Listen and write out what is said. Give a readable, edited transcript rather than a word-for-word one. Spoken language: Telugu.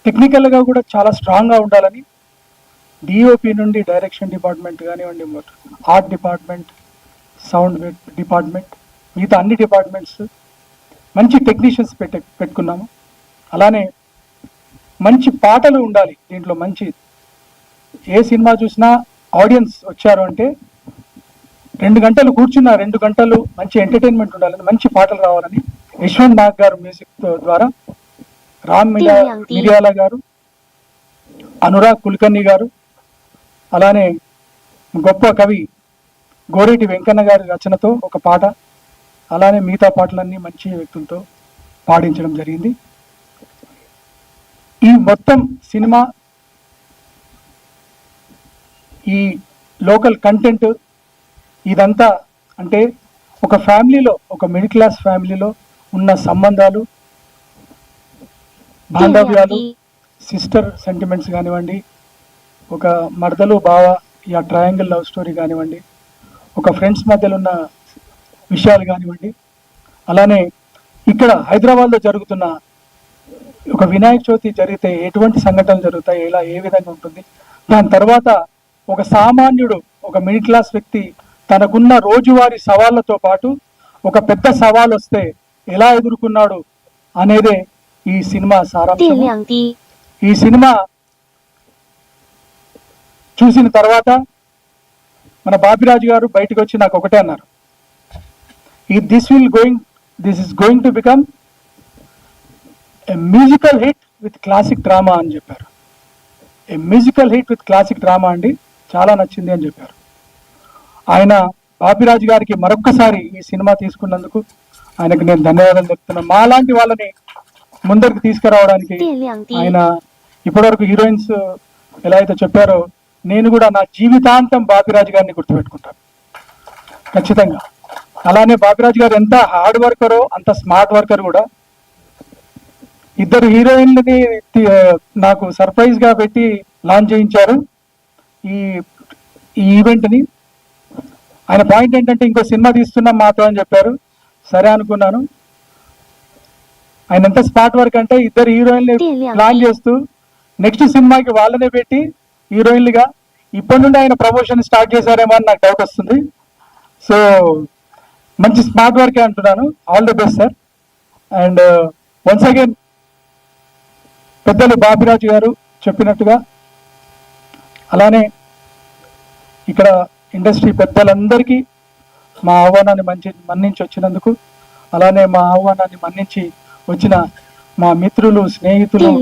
టెక్నికల్ గా కూడా చాలా స్ట్రాంగ్ గా ఉండాలని డిఓపి నుండి డైరెక్షన్ డిపార్ట్మెంట్ కానివ్వండి, ఆర్ట్ డిపార్ట్మెంట్, సౌండ్ డిపార్ట్మెంట్, మిగతా అన్ని డిపార్ట్మెంట్స్ మంచి టెక్నీషియన్స్ పెట్టుకున్నాము. అలానే మంచి పాటలు ఉండాలి దీంట్లో. మంచి ఏ సినిమా చూసినా ఆడియన్స్ వచ్చారు అంటే 2 గంటలు కూర్చున్న 2 గంటలు మంచి ఎంటర్టైన్మెంట్ ఉండాలని, మంచి పాటలు రావాలని యశ్వంత్ నాగ్ గారు మ్యూజిక్ ద్వారా, రామ్ మిరియాల గారు, అనురాగ్ కుల్కర్ణి గారు, అలానే గొప్ప కవి గోరేటి వెంకన్న గారి రచనతో ఒక పాట, అలానే మిగతా పాటలన్నీ మంచి వ్యక్తులతో పాడించడం జరిగింది. ఈ మొత్తం సినిమా, ఈ లోకల్ కంటెంట్, ఇదంతా అంటే ఒక ఫ్యామిలీలో, ఒక మిడిల్ క్లాస్ ఫ్యామిలీలో ఉన్న సంబంధాలు, బాంధవ్యాలు, సిస్టర్ సెంటిమెంట్స్ కానివ్వండి, ఒక మరదలు బావ ఈ ట్రయాంగిల్ లవ్ స్టోరీ కానివ్వండి, ఒక ఫ్రెండ్స్ మధ్యలో ఉన్న విషయాలు కానివ్వండి, అలానే ఇక్కడ హైదరాబాద్లో జరుగుతున్న ఒక వినాయక చవితి జరిగితే ఎటువంటి సంఘటనలు జరుగుతాయి, ఇలా ఏ విధంగా ఉంటుంది, దాని తర్వాత ఒక సామాన్యుడు, ఒక మిడిల్ క్లాస్ వ్యక్తి తనకున్న రోజువారీ సవాళ్లతో పాటు ఒక పెద్ద సవాల్ వస్తే ఎలా ఎదుర్కొన్నాడు అనేదే ఈ సినిమా సారాంశం. ఈ సినిమా చూసిన తర్వాత మన బాపిరాజు గారు బయటకు వచ్చి నాకు ఒకటే అన్నారు, this is going to become a musical hit with classic drama అని చెప్పారు. ఏ musical hit with classic drama అండి, చాలా నచ్చింది అని చెప్పారు. ఆయన బాపిరాజు గారికి మరొక్కసారి ఈ సినిమా తీసుకున్నందుకు ఆయనకు నేను ధన్యవాదాలు చెప్తున్నాను. మాలాంటి వాళ్ళని ముందరికి తీసుకురావడానికి ఆయన ఇప్పటివరకు హీరోయిన్స్ ఎలా అయితే చెప్పారో, నేను కూడా నా జీవితాంతం బాపిరాజు గారిని గుర్తుపెట్టుకుంటాను ఖచ్చితంగా. అలానే బాపిరాజు గారు ఎంత హార్డ్ వర్కరో అంత స్మార్ట్ వర్కర్ కూడా. 2 హీరోయిన్లని నాకు సర్ప్రైజ్ గా పెట్టి లాంచ్ చేయించారు ఈ ఈవెంట్ని. ఆయన పాయింట్ ఏంటంటే ఇంకో సినిమా తీస్తున్నాం మాతో అని చెప్పారు. సరే అనుకున్నాను. ఆయన ఎంత స్మార్ట్ వర్క్ అంటే 2 హీరోయిన్లు ప్లాన్ చేస్తూ నెక్స్ట్ సినిమాకి వాళ్ళనే పెట్టి హీరోయిన్లుగా ఇప్పటి నుండి ఆయన ప్రమోషన్ స్టార్ట్ చేశారేమో అని నాకు డౌట్ వస్తుంది. సో మంచి స్మార్ట్ వర్కే అంటున్నాను. All the best sir. And once again పెద్దలు బాపిరాజు గారు చెప్పినట్టుగా, అలానే ఇక్కడ ఇండస్ట్రీ పెద్దలందరికీ మా ఆహ్వానాన్ని మన్నించి వచ్చినందుకు, అలానే మా ఆహ్వానాన్ని మన్నించి వచ్చిన మా మిత్రులు, స్నేహితులు